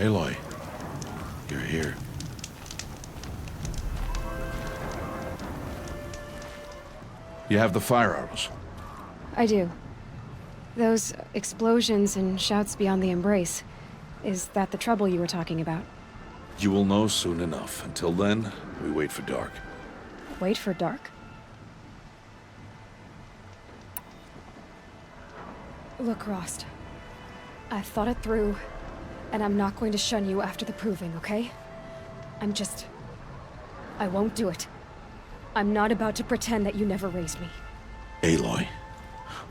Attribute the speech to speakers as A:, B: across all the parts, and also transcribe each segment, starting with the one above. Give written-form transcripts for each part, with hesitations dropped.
A: Aloy, you're here. You have the fire arrows.
B: I do. Those explosions and shouts beyond the embrace. Is that the trouble you were talking about?
A: You will know soon enough. Until then, we wait for dark.
B: Wait for dark? Look, Rost. I've thought it through, and I'm not going to shun you after the proving, okay? I won't do it. I'm not about to pretend that you never raised me.
A: Aloy,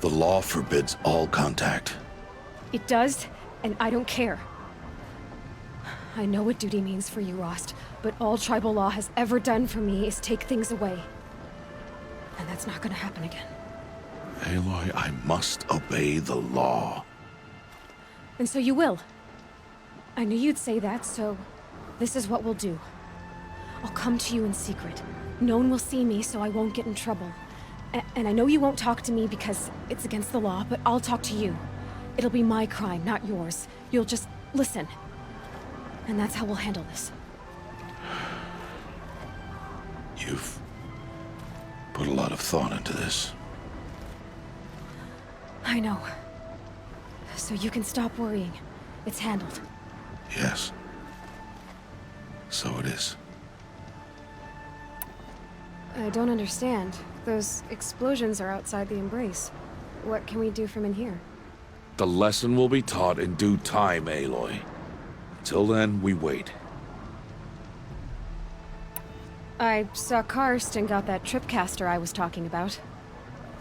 A: the law forbids all contact.
B: It does, and I don't care. I know what duty means for you, Rost, but all tribal law has ever done for me is take things away. And that's not gonna happen again.
A: Aloy, I must obey the law.
B: And so you will. I knew you'd say that, so this is what we'll do. I'll come to you in secret. No one will see me, so I won't get in trouble. And I know you won't talk to me because it's against the law, but I'll talk to you. It'll be my crime, not yours. You'll just listen. And that's how we'll handle this.
A: You've put a lot of thought into this.
B: I know. So you can stop worrying. It's handled.
A: Yes. So it is.
B: I don't understand. Those explosions are outside the embrace. What can we do from in here?
A: The lesson will be taught in due time, Aloy. Till then, we wait.
B: I saw Karst and got that tripcaster I was talking about.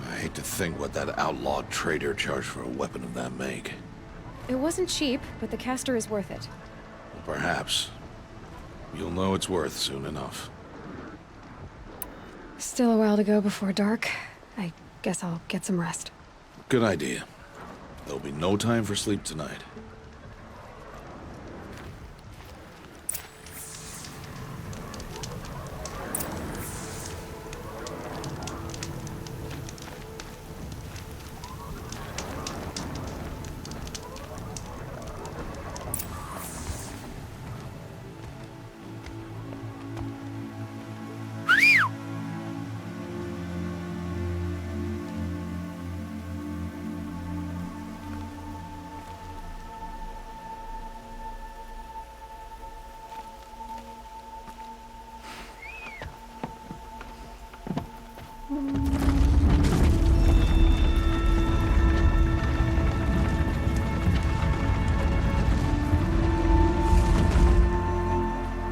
A: I hate to think what that outlawed trader charged for a weapon of that make.
B: It wasn't cheap, but the caster is worth it.
A: Perhaps. You'll know it's worth soon enough.
B: Still a while to go before dark. I guess I'll get some rest.
A: Good idea. There'll be no time for sleep tonight.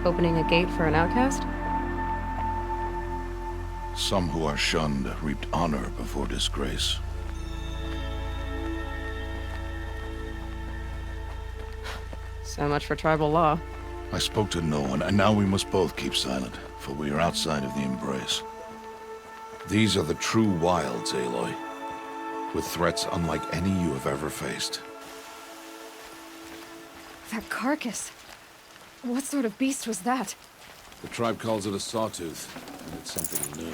B: Opening a gate for an outcast?
A: Some who are shunned reaped honor before disgrace.
B: So much for tribal law.
A: I spoke to no one, and now we must both keep silent, for we are outside of the embrace. These are the true wilds, Aloy, with threats unlike any you have ever faced.
B: That carcass. What sort of beast was that?
A: The tribe calls it a sawtooth, and it's something new.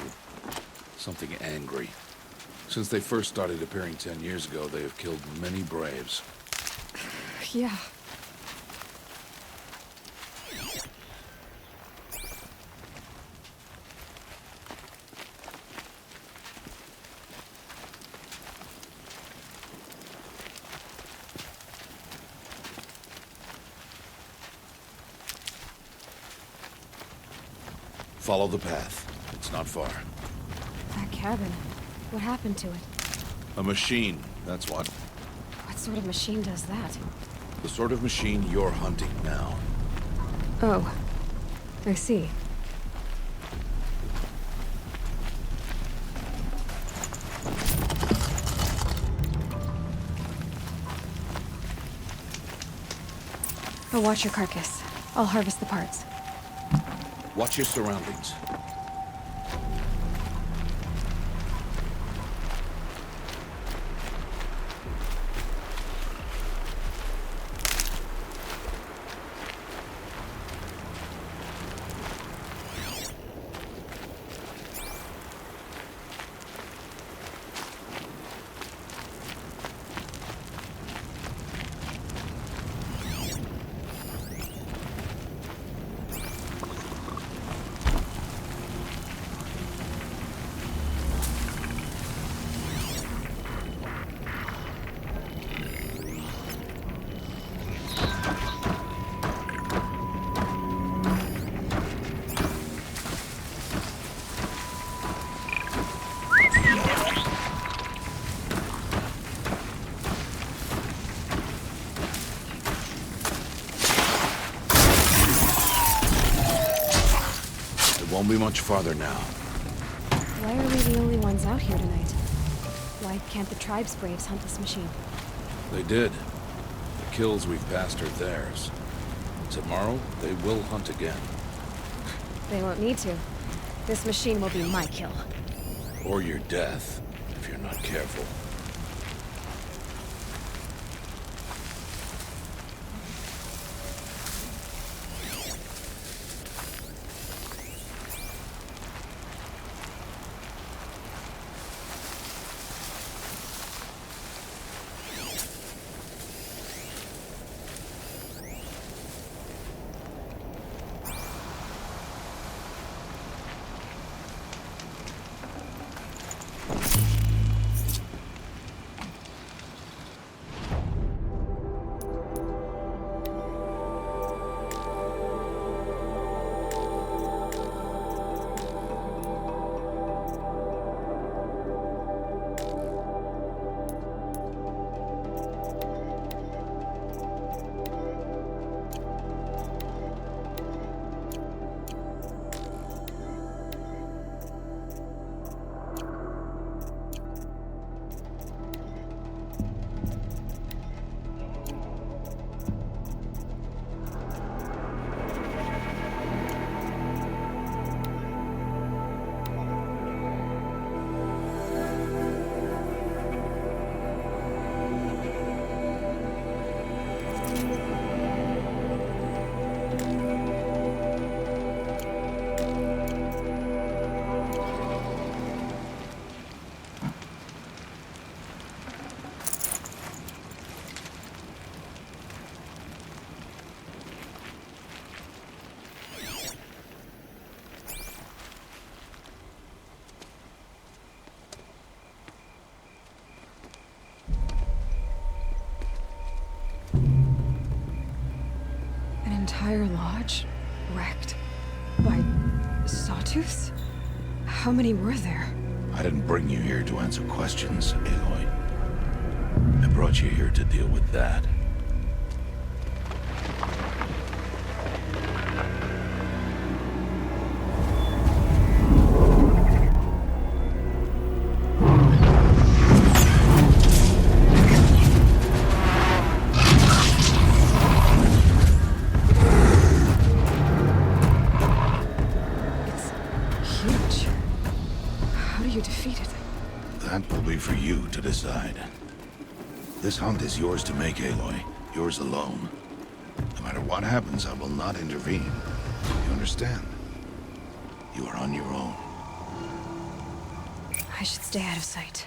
A: Something angry. Since they first started appearing 10 years ago, they have killed many braves.
B: Yeah.
A: Follow the path. It's not far.
B: That cabin. What happened to it?
A: A machine, that's what.
B: What sort of machine does that?
A: The sort of machine you're hunting now.
B: Oh. I see. I'll watch your carcass. I'll harvest the parts.
A: Watch your surroundings. Won't be much farther now.
B: Why are we the only ones out here tonight? Why can't the tribe's braves hunt this machine?
A: They did. The kills we've passed are theirs. Tomorrow, they will hunt again.
B: They won't need to. This machine will be my kill.
A: Or your death, if you're not careful.
B: Entire lodge wrecked by sawtooths? How many were there?
A: I didn't bring you here to answer questions, Aloy. I brought you here to deal with that. That will be for you to decide. This hunt is yours to make, Aloy. Yours alone. No matter what happens, I will not intervene. You understand? You are on your own.
B: I should stay out of sight.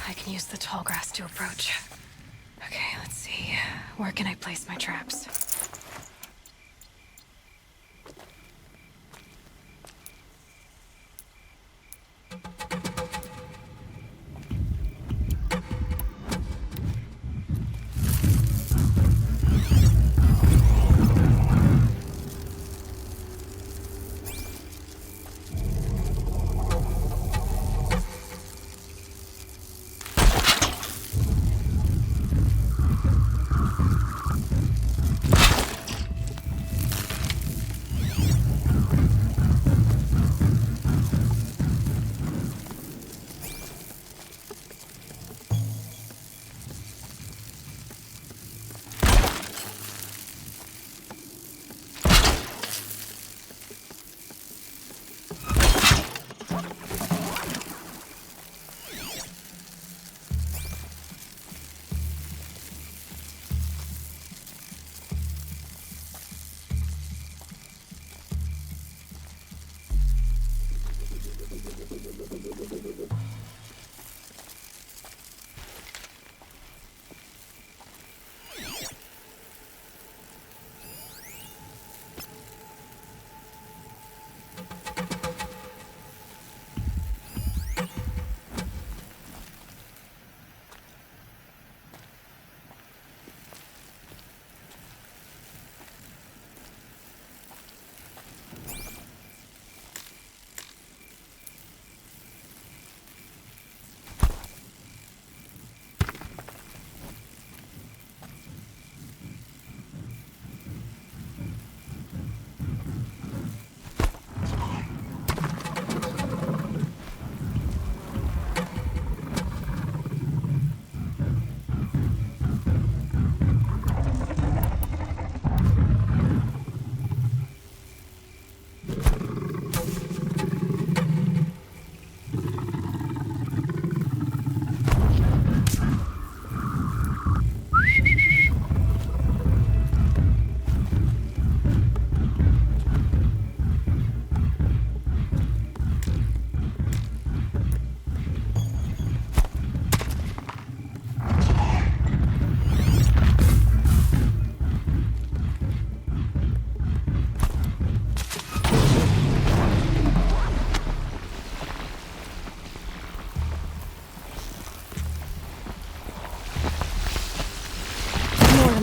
B: I can use the tall grass to approach. Okay, let's see. Where can I place my traps?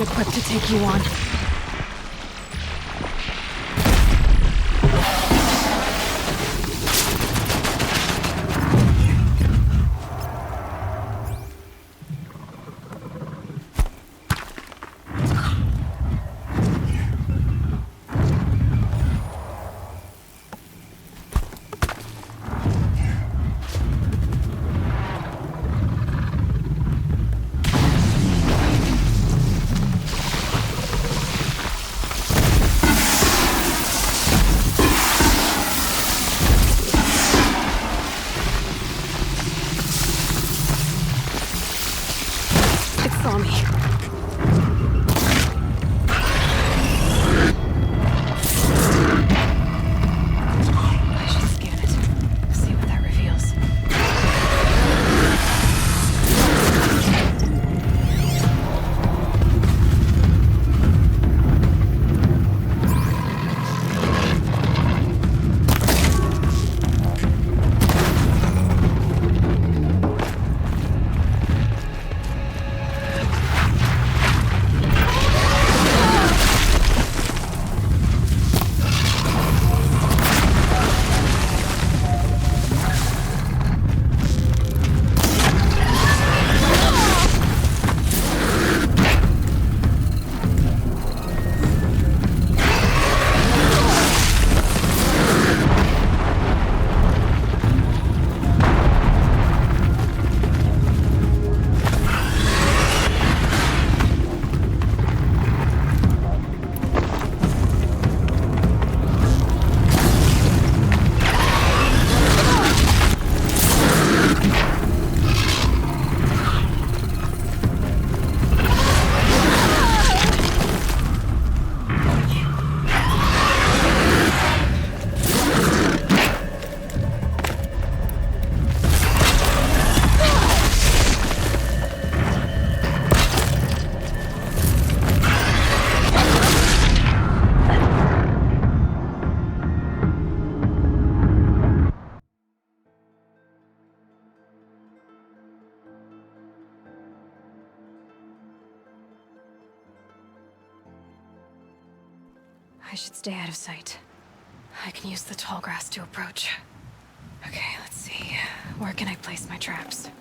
B: equipped to take you on. Saw me. I should scan it. See what that reveals. I should stay out of sight. I can use the tall grass to approach. Okay, let's see. Where can I place my traps?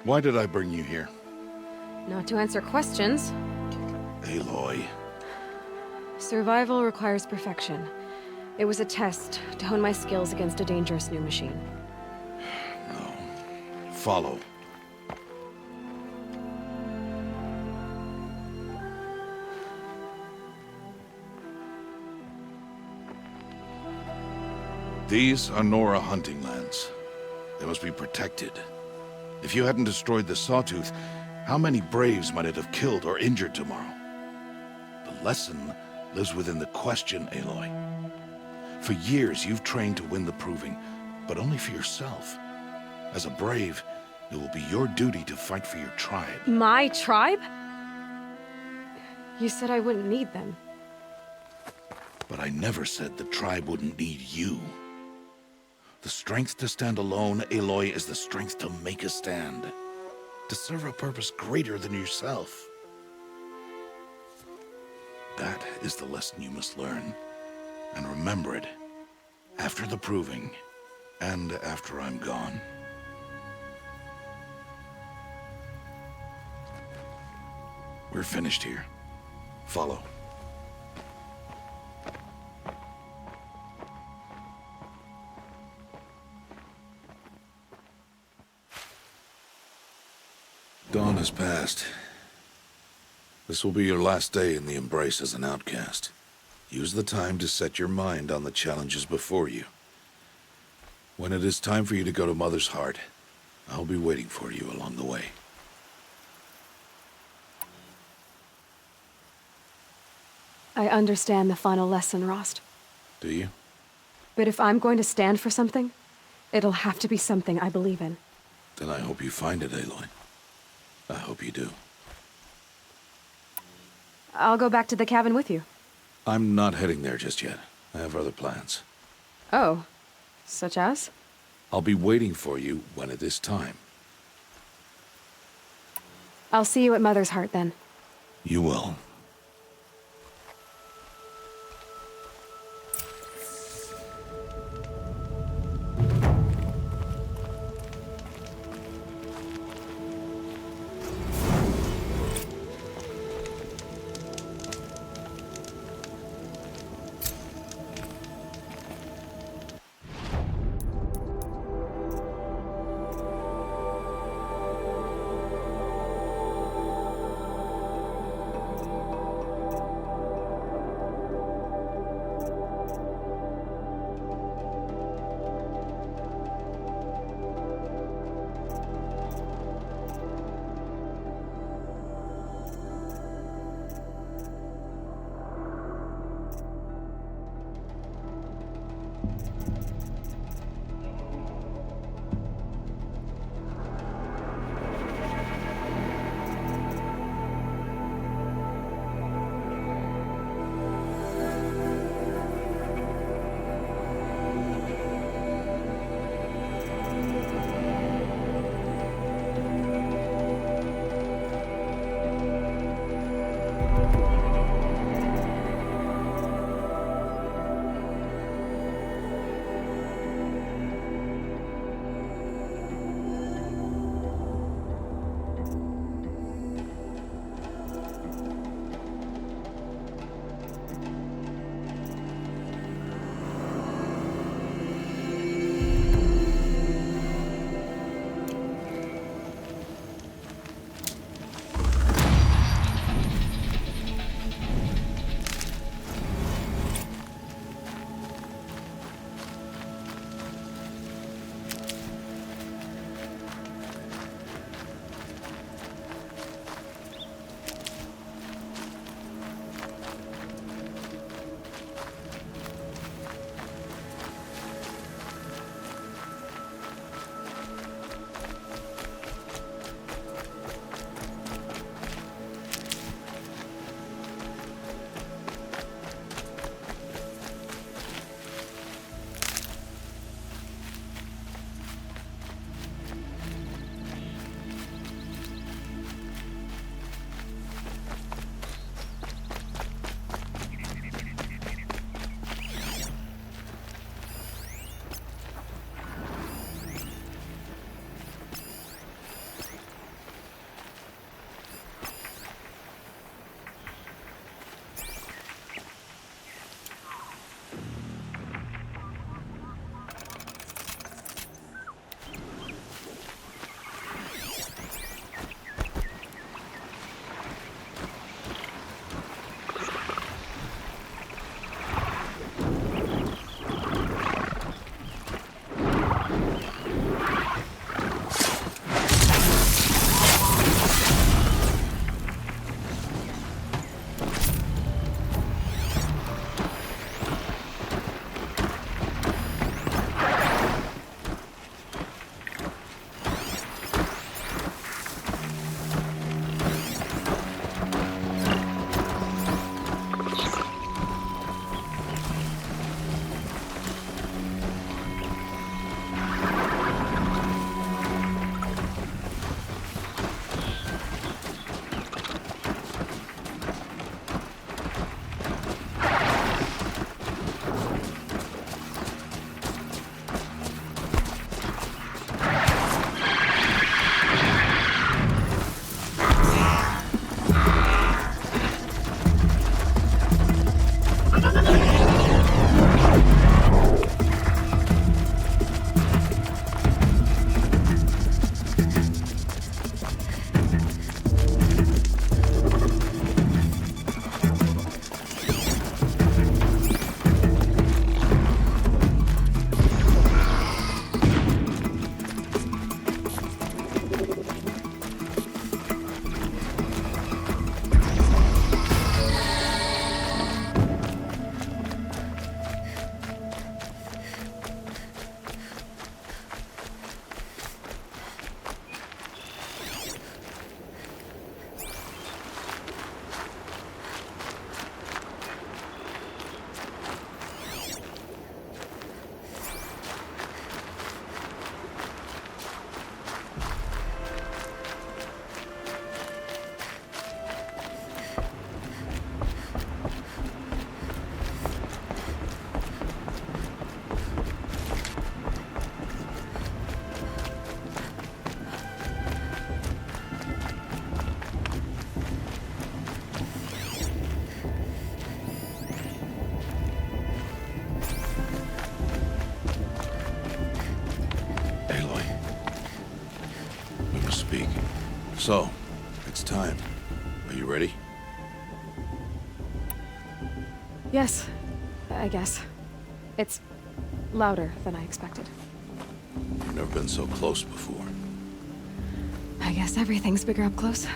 A: Why did I bring you here?
B: Not to answer questions.
A: Aloy.
B: Survival requires perfection. It was a test to hone my skills against a dangerous new machine.
A: No. Follow. These are Nora hunting lands. They must be protected. If you hadn't destroyed the Sawtooth, how many Braves might it have killed or injured tomorrow? The lesson lives within the question, Aloy. For years, you've trained to win the Proving, but only for yourself. As a Brave, it will be your duty to fight for your tribe.
B: My tribe? You said I wouldn't need them.
A: But I never said the tribe wouldn't need you. The strength to stand alone, Aloy, is the strength to make a stand. To serve a purpose greater than yourself. That is the lesson you must learn. And remember it. After the Proving. And after I'm gone. We're finished here. Follow. Dawn has passed. This will be your last day in the Embrace as an outcast. Use the time to set your mind on the challenges before you. When it is time for you to go to Mother's Heart, I'll be waiting for you along the way.
B: I understand the final lesson, Rost.
A: Do you?
B: But if I'm going to stand for something, it'll have to be something I believe in.
A: Then I hope you find it, Aloy. I hope you do.
B: I'll go back to the cabin with you.
A: I'm not heading there just yet. I have other plans.
B: Oh. Such as?
A: I'll be waiting for you when it is time.
B: I'll see you at Mother's Heart, then.
A: You will. So, it's time. Are you ready?
B: Yes, I guess. It's louder than I expected.
A: You've never been so close before.
B: I guess everything's bigger up close.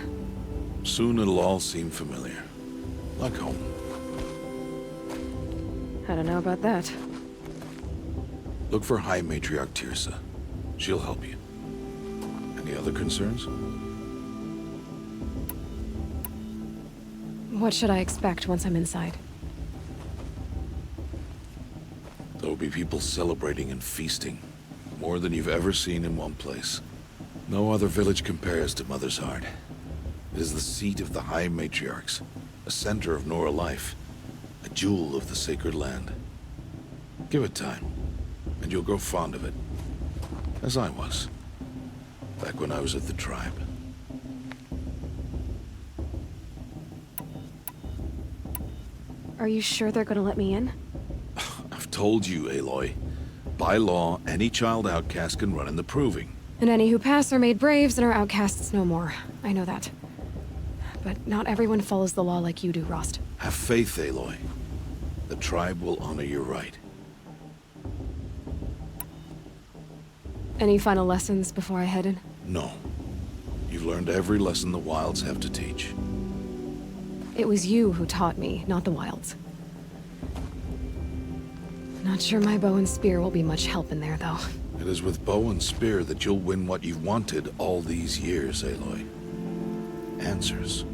A: Soon it'll all seem familiar. Like home.
B: I don't know about that.
A: Look for High Matriarch Tirsa. She'll help you. Any other concerns?
B: What should I expect once I'm inside?
A: There will be people celebrating and feasting. More than you've ever seen in one place. No other village compares to Mother's Heart. It is the seat of the High Matriarchs, a center of Nora life, a jewel of the sacred land. Give it time, and you'll grow fond of it. As I was, back when I was at the tribe.
B: Are you sure they're gonna let me in?
A: I've told you, Aloy. By law, any child outcast can run in the Proving.
B: And any who pass are made braves and are outcasts no more. I know that. But not everyone follows the law like you do, Rost.
A: Have faith, Aloy. The tribe will honor your right.
B: Any final lessons before I head in?
A: No. You've learned every lesson the Wilds have to teach.
B: It was you who taught me, not the Wilds. Not sure my bow and spear will be much help in there, though.
A: It is with bow and spear that you'll win what you've wanted all these years, Aloy. Answers.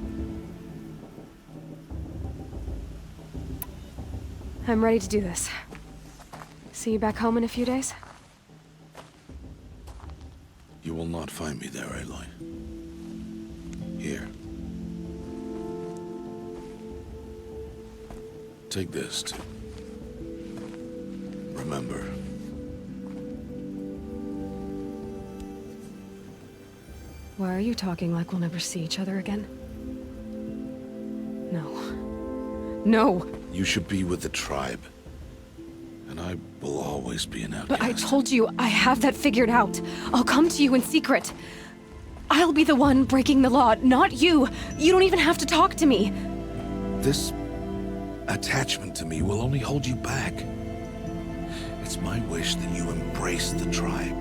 B: I'm ready to do this. See you back home in a few days?
A: You will not find me there, Aloy. Here. Take this to remember.
B: Why are you talking like we'll never see each other again? No. No!
A: You should be with the tribe. And I will always be an outcast.
B: But I told you, I have that figured out. I'll come to you in secret. I'll be the one breaking the law, not you. You don't even have to talk to me.
A: This attachment to me will only hold you back. It's my wish that you embrace the tribe.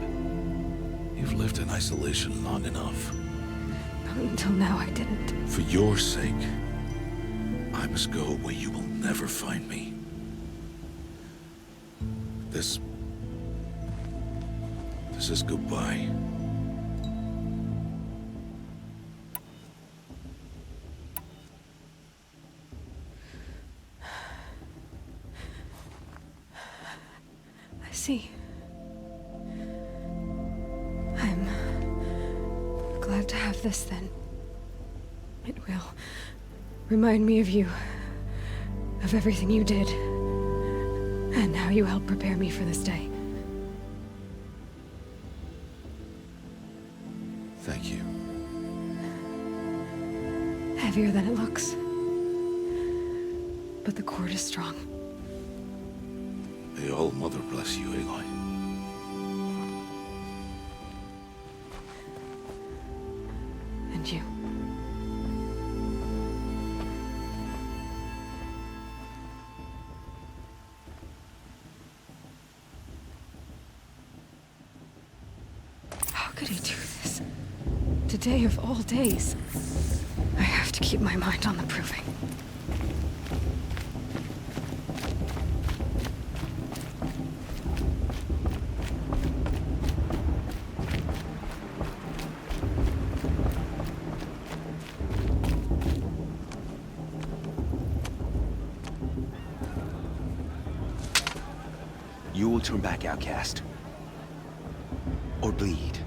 A: You've lived in isolation long enough.
B: Until now, I didn't.
A: For your sake, I must go where you will never find me. This is goodbye.
B: I see. I'm glad to have this then. It will remind me of you, of everything you did, and how you helped prepare me for this day.
A: Thank you.
B: Heavier than it looks. But the cord is strong.
A: May All Mother bless you, Aloy.
B: And you. How could he do this? Today of all days. I have to keep my mind on the Proving.
C: You will turn back, outcast. Or bleed.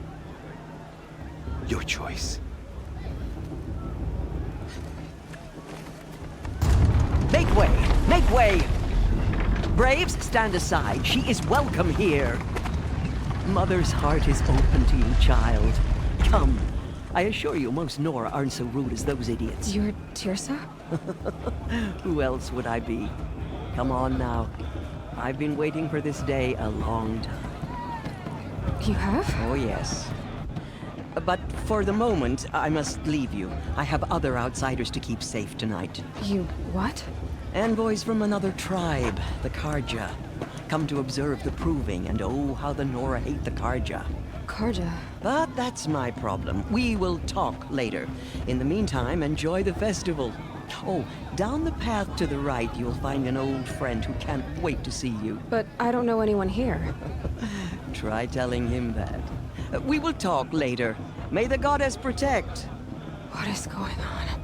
C: Your choice.
D: Make way! Make way! Braves, stand aside. She is welcome here. Mother's heart is open to you, child. Come. I assure you, most Nora aren't so rude as those idiots.
B: You're Tirsa?
D: Who else would I be? Come on now. I've been waiting for this day a long time.
B: You have?
D: Oh, yes. But for the moment, I must leave you. I have other outsiders to keep safe tonight.
B: You what?
D: Envoys from another tribe, the Karja. Come to observe the proving, and oh, how the Nora hate the Karja.
B: Karja.
D: But that's my problem. We will talk later. In the meantime, enjoy the festival. Oh, down the path to the right, you'll find an old friend who can't wait to see you.
B: But I don't know anyone here.
D: Try telling him that. We will talk later. May the goddess protect.
B: What is going on?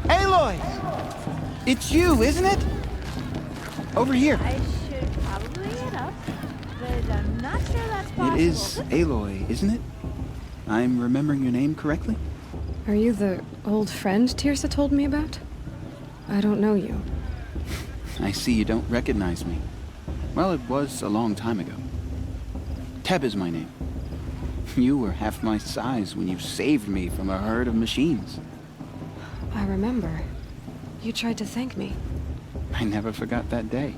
E: Aloy! It's you, isn't it? Over here.
F: I should probably head up, but I'm not sure that's possible.
E: It is Aloy, isn't it? I'm remembering your name correctly?
B: Are you the old friend Tirsa told me about? I don't know you.
E: I see you don't recognize me. Well, it was a long time ago. Teb is my name. You were half my size when you saved me from a herd of machines.
B: I remember. You tried to thank me.
E: I never forgot that day.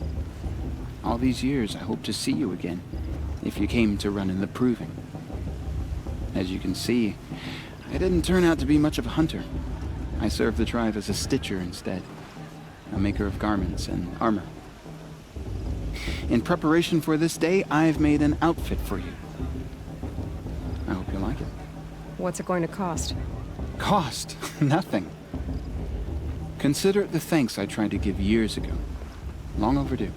E: All these years, I hope to see you again, if you came to run in the proving. As you can see, I didn't turn out to be much of a hunter. I served the tribe as a stitcher instead, a maker of garments and armor. In preparation for this day, I've made an outfit for you. I hope you like it.
B: What's it going to cost?
E: Cost? Nothing. Consider it the thanks I tried to give years ago. Long overdue.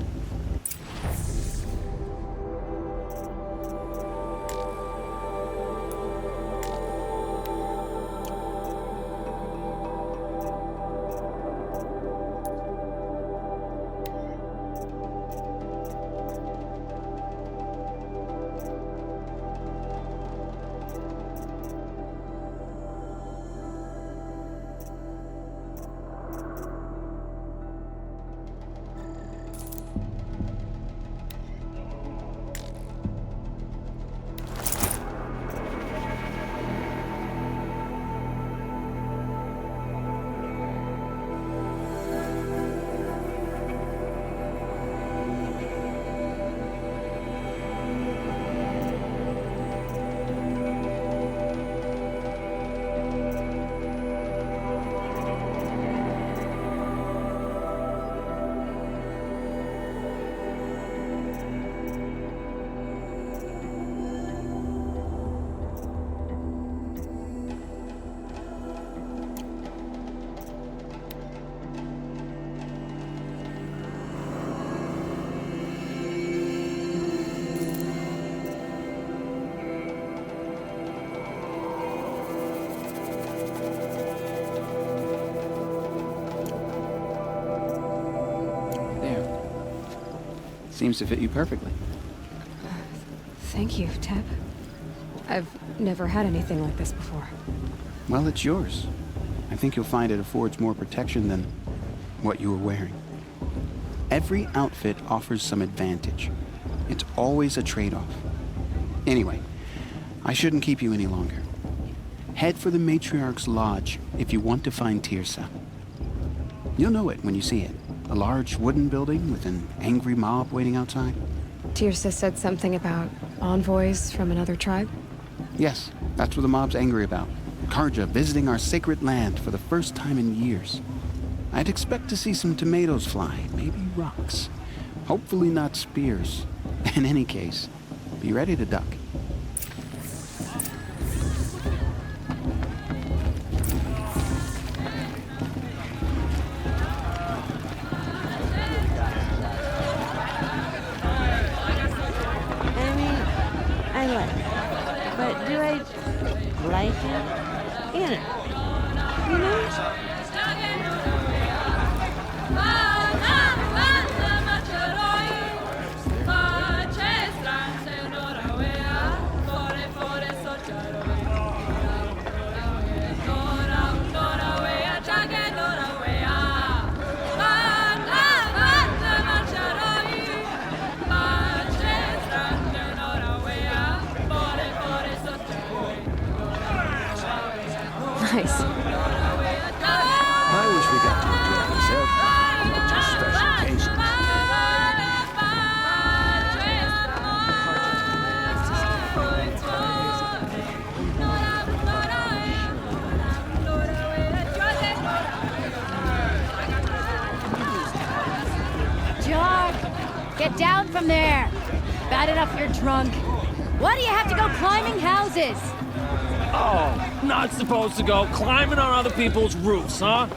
E: Seems to fit you perfectly.
B: Thank you, Teb. I've never had anything like this before.
E: Well, it's yours. I think you'll find it affords more protection than what you were wearing. Every outfit offers some advantage. It's always a trade-off. Anyway, I shouldn't keep you any longer. Head for the Matriarch's Lodge if you want to find Tirsa. You'll know it when you see it. A large wooden building with an angry mob waiting outside.
B: Tirsa said something about envoys from another tribe?
E: Yes, that's what the mob's angry about. Karja visiting our sacred land for the first time in years. I'd expect to see some tomatoes fly, maybe rocks. Hopefully not spears. In any case, be ready to duck.
F: I mean, I like it. But do I Like it? In it. You know?
B: Nice.
C: I wish we got to enjoy this every not just special occasions.
F: John, get down from there. Bad enough you're drunk. Why do you have to go climbing houses?
G: Oh, not supposed to go climbing on other people's roofs, huh?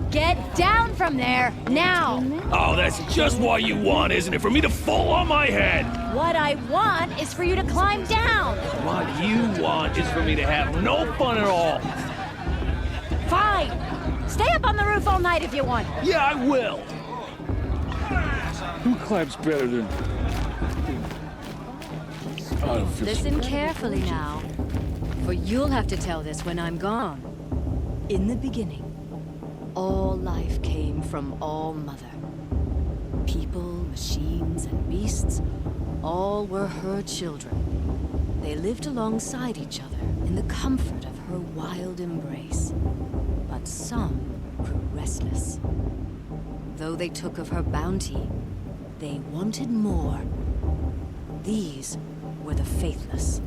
F: Get down from there, now!
G: Oh, that's just what you want, isn't it? For me to fall on my head!
F: What I want is for you to climb down!
G: What you want is for me to have no fun at all.
F: Fine! Stay up on the roof all night if you want.
G: Yeah, I will! Who climbs better than... I don't feel
F: Listen carefully now, for you'll have to tell this when I'm gone. In the beginning, all life came from All Mother. People, machines, and beasts, all were her children. They lived alongside each other in the comfort of her wild embrace. But some grew restless. Though they took of her bounty, they wanted more. These were the faithless.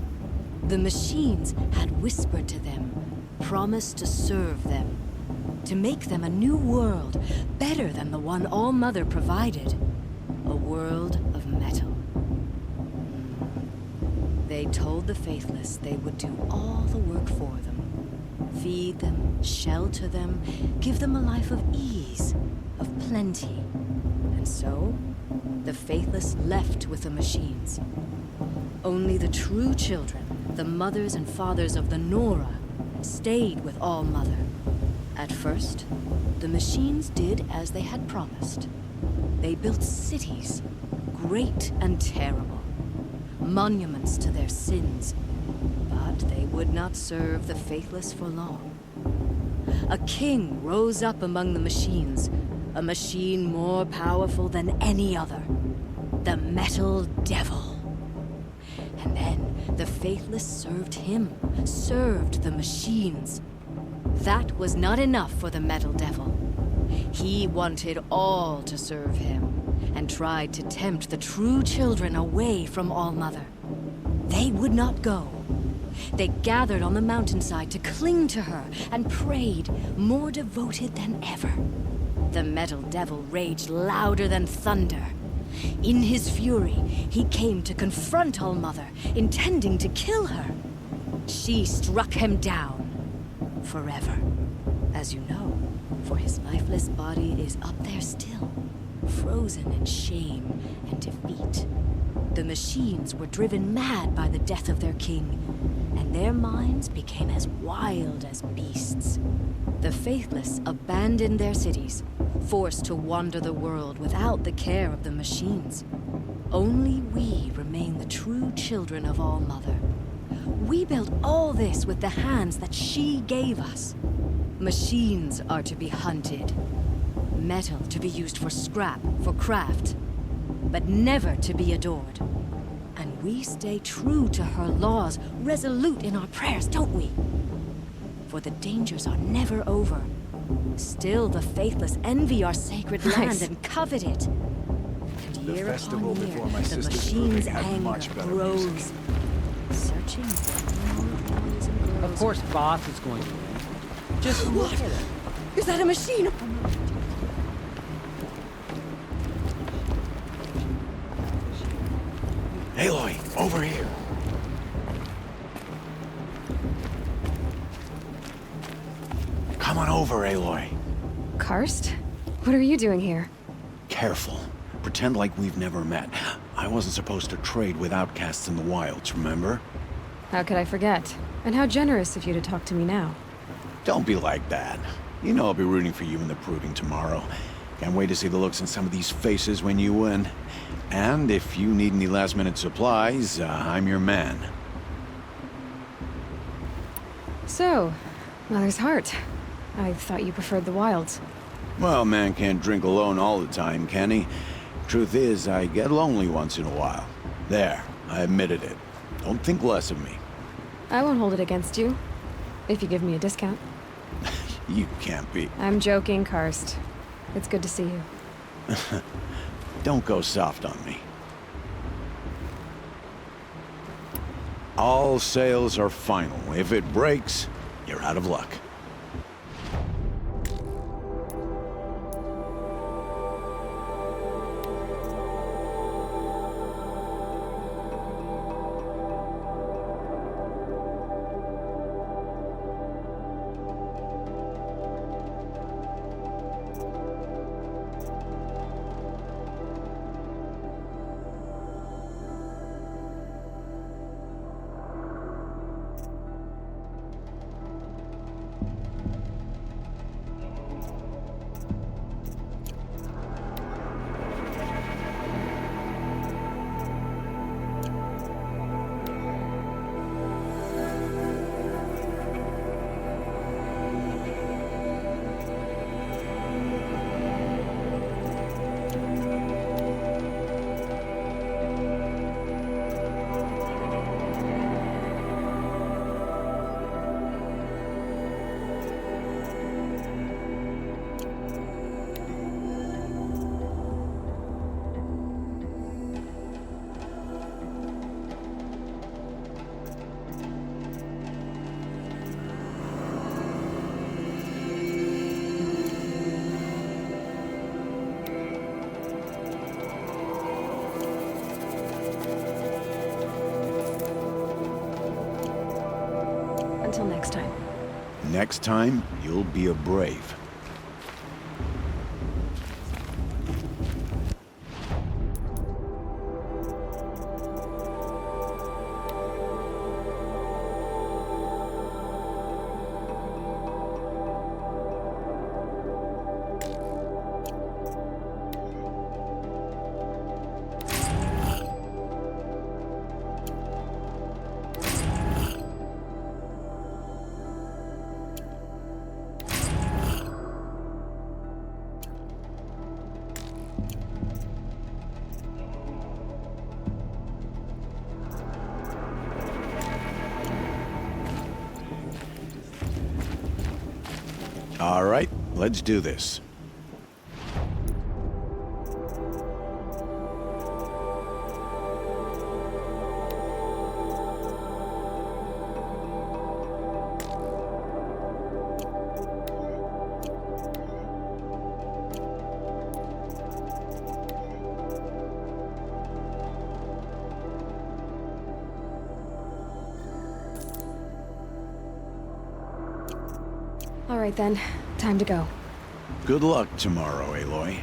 F: The machines had whispered to them, promised to serve them, to make them a new world, better than the one All Mother provided. A world of metal. They told the faithless they would do all the work for them. Feed them, shelter them, give them a life of ease, of plenty. And so, the faithless left with the machines. Only the true children, the mothers and fathers of the Nora, stayed with All Mother. At first, the machines did as they had promised. They built cities, great and terrible, monuments to their sins. But they would not serve the faithless for long. A king rose up among the machines, a machine more powerful than any other. The Metal Devil. And then the faithless served him, served the machines. That was not enough for the Metal Devil. He wanted all to serve him, and tried to tempt the true children away from All Mother. They would not go. They gathered on the mountainside to cling to her and prayed, more devoted than ever. The Metal Devil raged louder than thunder. In his fury, he came to confront All Mother, intending to kill her. She struck him down. Forever. As you know, for his lifeless body is up there still, frozen in shame and defeat. The machines were driven mad by the death of their king, and their minds became as wild as beasts. The faithless abandoned their cities, forced to wander the world without the care of the machines. Only we remain the true children of All Mother. We built all this with the hands that she gave us. Machines are to be hunted. Metal to be used for scrap, for craft. But never to be adored. And we stay true to her laws, resolute in our prayers, don't we? For the dangers are never over. Still the faithless envy our sacred land and covet it. And year
C: festival
F: upon year,
C: before my
F: the
C: sister's
F: machine's
C: wedding had
F: anger
C: much better
F: grows. Searching for more boys and girls.
H: Of course, Voth is going to win. Just look at it.
B: Is that a machine?
C: Aloy, over here. Come on over, Aloy.
B: Karst? What are you doing here?
C: Careful. Pretend like we've never met. I wasn't supposed to trade with outcasts in the wilds, remember?
B: How could I forget? And how generous of you to talk to me now.
C: Don't be like that. You know I'll be rooting for you in the proving tomorrow. Can't wait to see the looks on some of these faces when you win. And if you need any last-minute supplies, I'm your man.
B: So, Mother's Heart. I thought you preferred the wilds.
C: Well, man can't drink alone all the time, can he? Truth is, I get lonely once in a while. There, I admitted it. Don't think less of me.
B: I won't hold it against you. If you give me a discount.
C: You can't be.
B: I'm joking, Karst. It's good to see you.
C: Don't go soft on me. All sales are final. If it breaks, you're out of luck.
B: Until next time.
C: Next time, you'll be a brave. All right, let's do this.
B: All right then, time to go.
C: Good luck tomorrow, Aloy.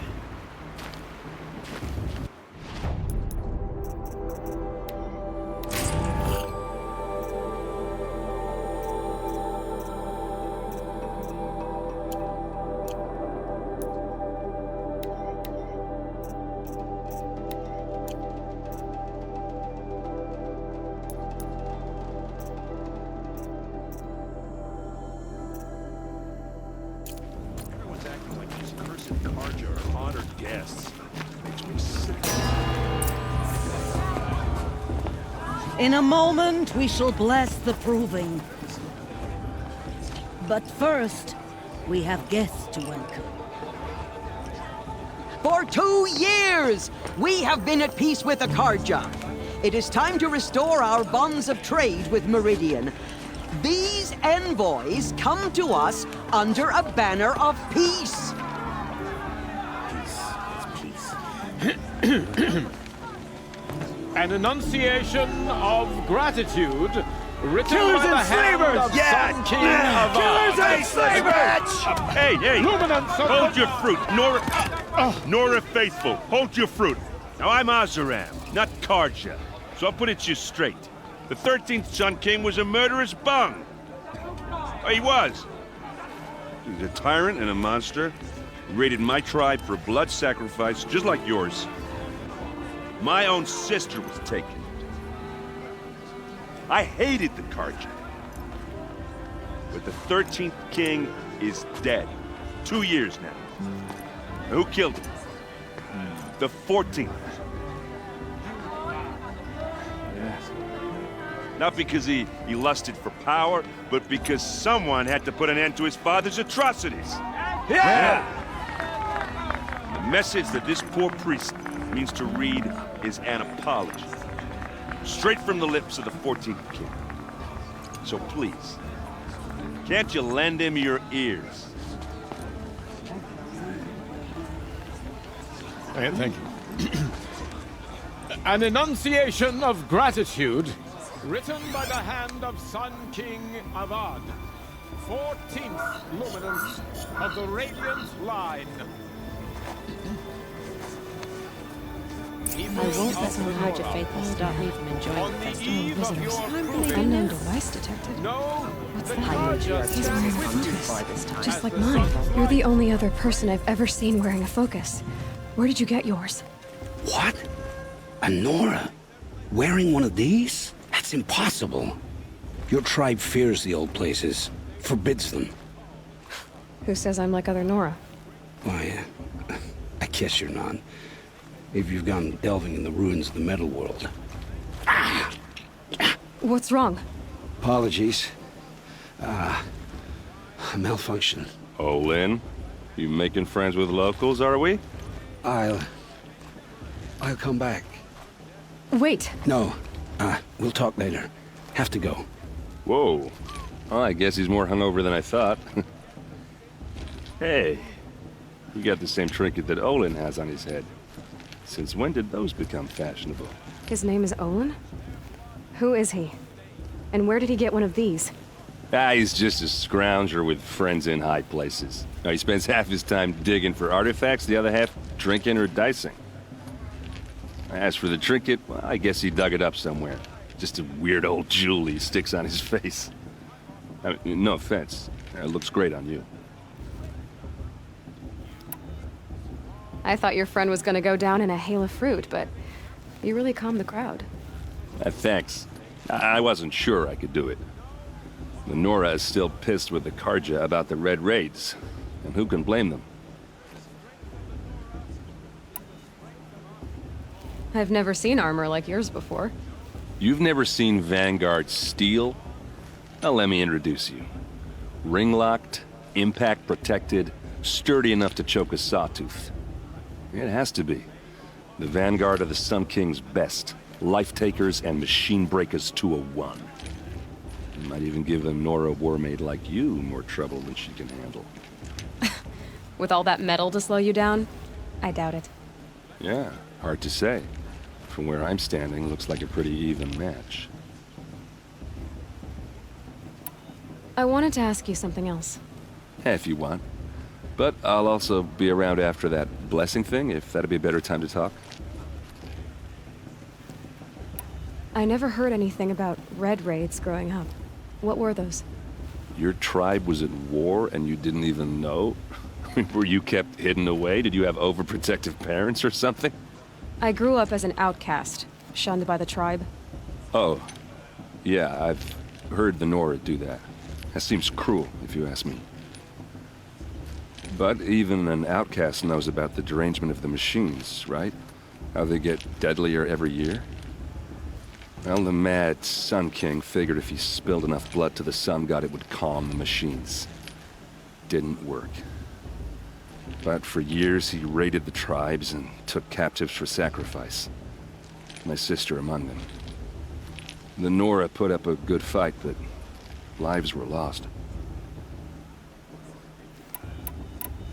I: Everyone's acting like these cursed Carja are honored guests. Makes me sick.
J: In a moment, we shall bless the proving. But first, we have guests to welcome.
D: For 2 years, we have been at peace with the Carja. It is time to restore our bonds of trade with Meridian. These envoys come to us under a banner of peace.
G: An enunciation of gratitude written
I: Killers
G: by the
I: and
G: hand
I: slavers!
G: of
I: Yeah!
G: Sun King of
I: Killers and slavers!
K: Hey,
G: Luminance of
K: hold your fruit. Nora Faithful, hold your fruit.
I: Now, I'm Oseram, not Karja, so I'll put it to you straight. The 13th Sun King was a murderous bung. Oh, he was. He's a tyrant and a monster. He raided my tribe for a blood sacrifice, just like yours. My own sister was taken. I hated the Karja. But the 13th King is dead. 2 years now. Who killed him? The 14th. Not because he lusted for power, but because someone had to put an end to his father's atrocities. Yeah! The message that this poor priest means to read is an apology. Straight from the lips of the 14th King. So please, can't you lend him your ears?
G: Thank you. An enunciation of gratitude, written by the hand of Sun King Avad, 14th luminance of the Radiant Line.
F: I won't let some Karja faithful stop me from enjoying the festival.
B: Visitors. Unknown device detected. What's that? He's wearing a focus. Just like mine. You're the only other person I've ever seen wearing a focus. Where did you get yours?
K: What? A Nora? Wearing one of these? That's impossible. Your tribe fears the old places, forbids them.
B: Who says I'm like other Nora?
K: Why, I guess you're not. If you've gone delving in the ruins of the metal world.
B: What's wrong?
K: Apologies. A malfunction.
I: Oh, Lynn? You making friends with locals, are we?
K: I'll come back.
B: Wait.
K: No. We'll talk later. Have to go.
I: Whoa. Well, I guess he's more hungover than I thought. Hey, you got the same trinket that Olin has on his head. Since when did those become fashionable?
B: His name is Olin? Who is he? And where did he get one of these?
I: He's just a scrounger with friends in high places. Now, he spends half his time digging for artifacts, the other half drinking or dicing. As for the trinket, well, I guess he dug it up somewhere. Just a weird old jewel he sticks on his face. I mean, no offense. It looks great on you.
B: I thought your friend was gonna go down in a hail of fruit, but you really calmed the crowd.
I: Thanks. I wasn't sure I could do it. The Nora is still pissed with the Karja about the Red Raids, and who can blame them?
B: I've never seen armor like yours before.
I: You've never seen Vanguard steel? Now let me introduce you. Ring-locked, impact-protected, sturdy enough to choke a sawtooth. It has to be. The Vanguard of the Sun King's best. Life-takers and machine breakers to a one. You might even give a Nora warmaid like you more trouble than she can handle.
B: With all that metal to slow you down? I doubt it.
I: Yeah, hard to say. From where I'm standing, looks like a pretty even match.
B: I wanted to ask you something else.
I: If you want. But I'll also be around after that blessing thing, if that'd be a better time to talk.
B: I never heard anything about Red Raids growing up. What were those?
I: Your tribe was at war and you didn't even know? I mean, were you kept hidden away? Did you have overprotective parents or something?
B: I grew up as an outcast, shunned by the tribe.
I: Oh, yeah, I've heard the Nora do that. That seems cruel, if you ask me. But even an outcast knows about the derangement of the machines, right? How they get deadlier every year? Well, the mad Sun King figured if he spilled enough blood to the Sun God, it would calm the machines. Didn't work. But for years, he raided the tribes and took captives for sacrifice. My sister among them. The Nora put up a good fight, but lives were lost.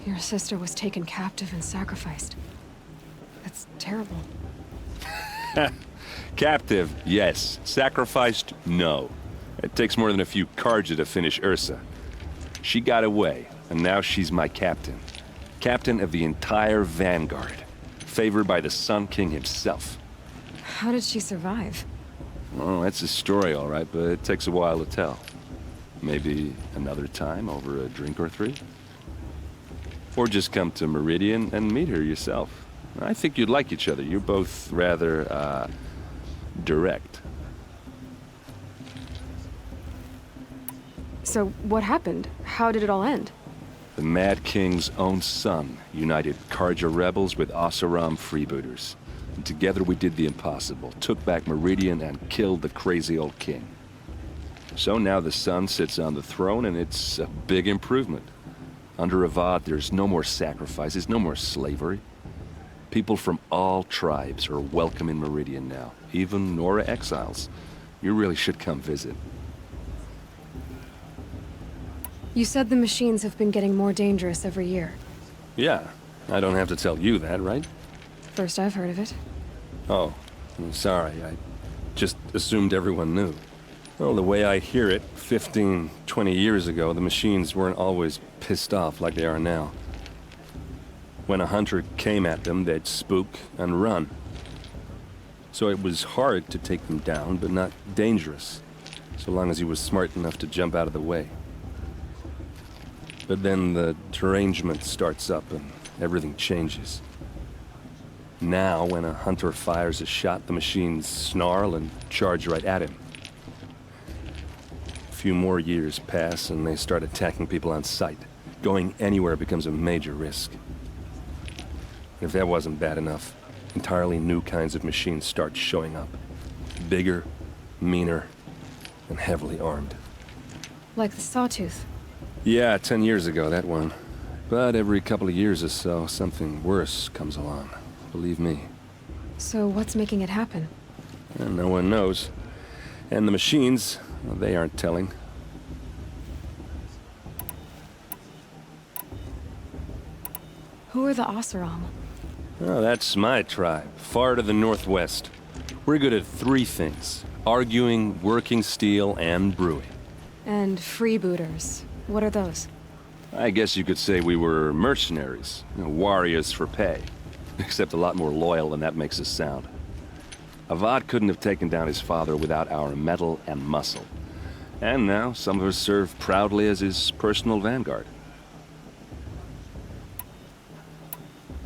B: Your sister was taken captive and sacrificed. That's terrible.
I: Captive, yes. Sacrificed, no. It takes more than a few Karja to finish Ursa. She got away, and now she's my captain. Captain of the entire Vanguard. favored by the Sun King himself.
B: How did she survive?
I: Oh, that's a story, all right, but it takes a while to tell. Maybe another time over a drink or three? Or just come to Meridian and meet her yourself. I think you'd like each other. You're both rather, direct.
B: So, what happened? How did it all end?
I: The Mad King's own son united Carja rebels with Oseram freebooters. And together we did the impossible, took back Meridian and killed the crazy old king. So now the son sits on the throne and it's a big improvement. Under Avad, there's no more sacrifices, no more slavery. People from all tribes are welcome in Meridian now, even Nora exiles. You really should come visit.
B: You said the machines have been getting more dangerous every year.
I: Yeah, I don't have to tell you that, right?
B: First I've heard of it.
I: Oh, I'm sorry. I just assumed everyone knew. Well, the way I hear it, 15, 20 years ago, the machines weren't always pissed off like they are now. When a hunter came at them, they'd spook and run. So it was hard to take them down, but not dangerous, so long as he was smart enough to jump out of the way. But then the derangement starts up and everything changes. Now, when a hunter fires a shot, the machines snarl and charge right at him. A few more years pass and they start attacking people on sight. Going anywhere becomes a major risk. If that wasn't bad enough, entirely new kinds of machines start showing up. Bigger, meaner, and heavily armed.
B: Like the Sawtooth.
I: Yeah, 10 years ago, that one. But every couple of years or so, something worse comes along. Believe me.
B: So what's making it happen?
I: And no one knows. And the machines, well, they aren't telling.
B: Who are the Oseram?
I: Oh, that's my tribe, far to the northwest. We're good at three things: arguing, working steel, and brewing.
B: And freebooters. What are those?
I: I guess you could say we were mercenaries, warriors for pay. Except a lot more loyal than that makes us sound. Avad couldn't have taken down his father without our metal and muscle. And now some of us serve proudly as his personal vanguard.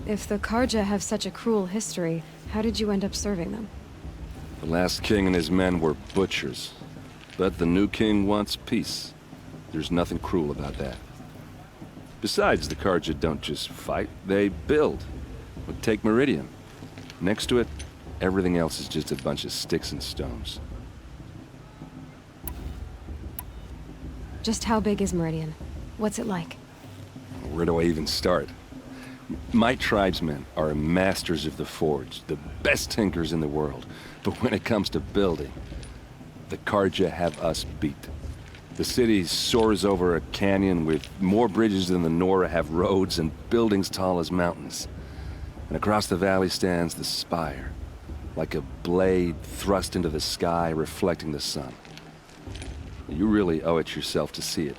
B: If the Carja have such a cruel history, how did you end up serving them?
I: The last king and his men were butchers. But the new king wants peace. There's nothing cruel about that. Besides, the Carja don't just fight, they build. But take Meridian. Next to it, everything else is just a bunch of sticks and stones.
B: Just how big is Meridian? What's it like?
I: Where do I even start? My tribesmen are masters of the forge, the best tinkers in the world. But when it comes to building, the Carja have us beat. The city soars over a canyon with more bridges than the Nora have roads and buildings tall as mountains. And across the valley stands the spire, like a blade thrust into the sky reflecting the sun. You really owe it yourself to see it.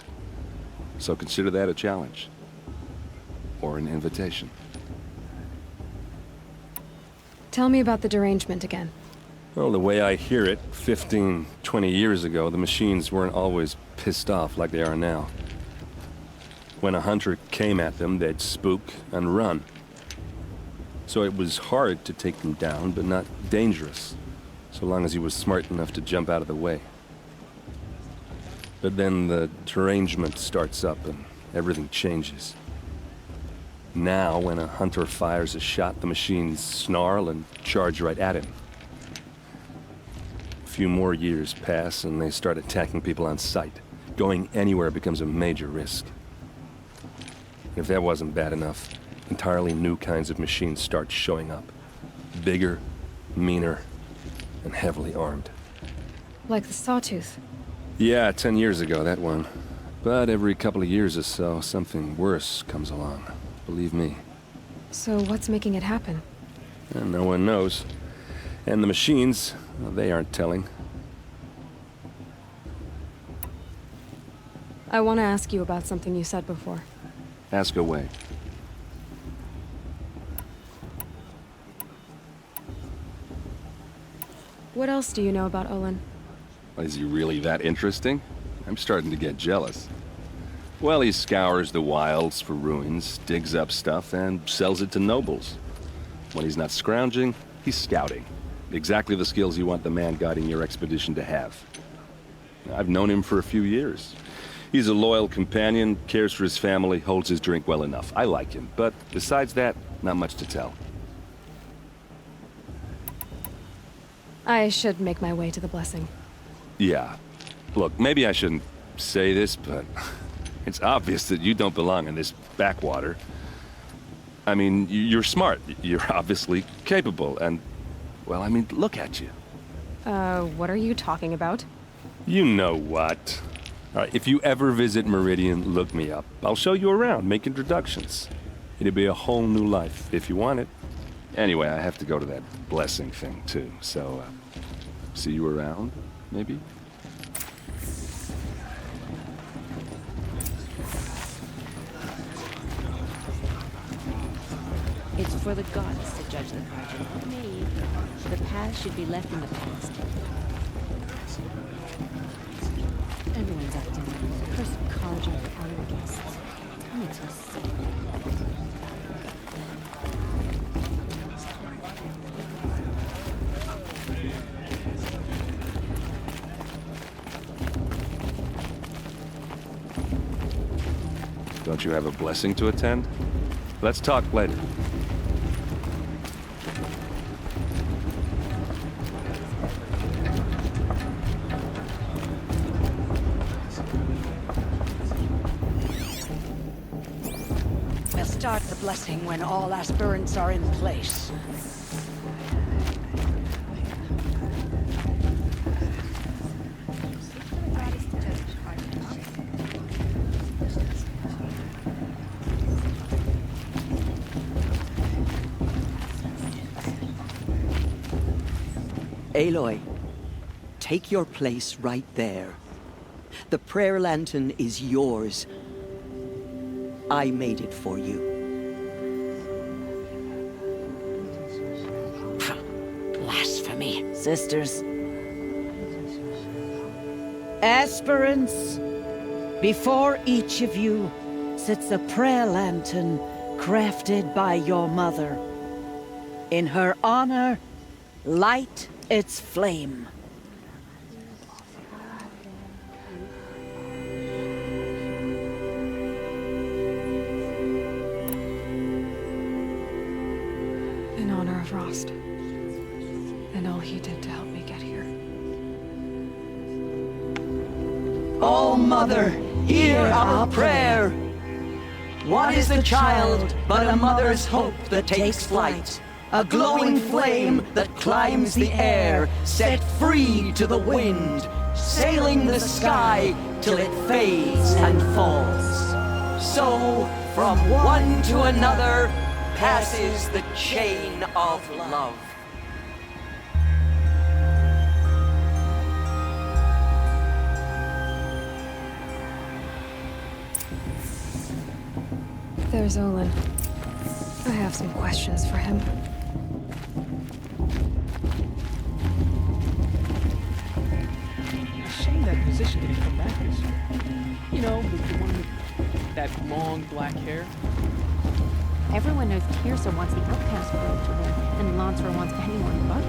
I: So consider that a challenge. Or an invitation.
B: Tell me about the derangement again.
I: Well, the way I hear it, 15, 20 years ago, the machines weren't always pissed off like they are now. When a hunter came at them, they'd spook and run. So it was hard to take them down, but not dangerous, so long as he was smart enough to jump out of the way. But then the derangement starts up and everything changes. Now, when a hunter fires a shot, the machines snarl and charge right at him. A few more years pass and they start attacking people on sight. Going anywhere becomes a major risk. If that wasn't bad enough, entirely new kinds of machines start showing up. Bigger, meaner, and heavily armed.
B: Like the Sawtooth.
I: Yeah, 10 years ago, that one. But every couple of years or so, something worse comes along. Believe me.
B: So what's making it happen?
I: And no one knows. And the machines, well, they aren't telling.
B: I want to ask you about something you said before.
I: Ask away.
B: What else do you know about Olin?
I: Is he really that interesting? I'm starting to get jealous. Well, he scours the wilds for ruins, digs up stuff, and sells it to nobles. When he's not scrounging, he's scouting. Exactly the skills you want the man guiding your expedition to have. I've known him for a few years. He's a loyal companion, cares for his family, holds his drink well enough. I like him, but besides that, not much to tell.
B: I should make my way to the blessing.
I: Yeah. Look, maybe I shouldn't say this, but it's obvious that you don't belong in this backwater. I mean, you're smart. You're obviously capable, and, well, I mean, look at you.
B: What are you talking about?
I: You know what. All right, if you ever visit Meridian, look me up. I'll show you around, make introductions. It'll be a whole new life, if you want it. Anyway, I have to go to that blessing thing, too, so, see you around, maybe?
F: It's for the gods to judge the project, not me. The past should be left in the past. Everyone's acting like cursed Carja for our guests. Tell me to see.
I: Don't you have a blessing to attend? Let's talk later.
L: We'll start the blessing when all aspirants are in place.
D: Aloy, take your place right there. The prayer lantern is yours. I made it for you.
L: Blasphemy.
J: Sisters. Aspirants, before each of you sits a prayer lantern crafted by your mother. In her honor, light its flame.
B: In honor of Rost. And all he did to help me get here.
D: Oh, Mother, hear our prayer. What is the child but a mother's hope that takes flight? A glowing flame that climbs the air, set free to the wind, sailing the sky till it fades and falls. So, from one to another, passes the chain of love.
B: There's Olin. I have some questions for him.
H: Shame that musician didn't come back this year. You know, the one with that long black hair.
F: Everyone knows Kirsa wants the Outcast Grove to win, and Lansra wants anyone but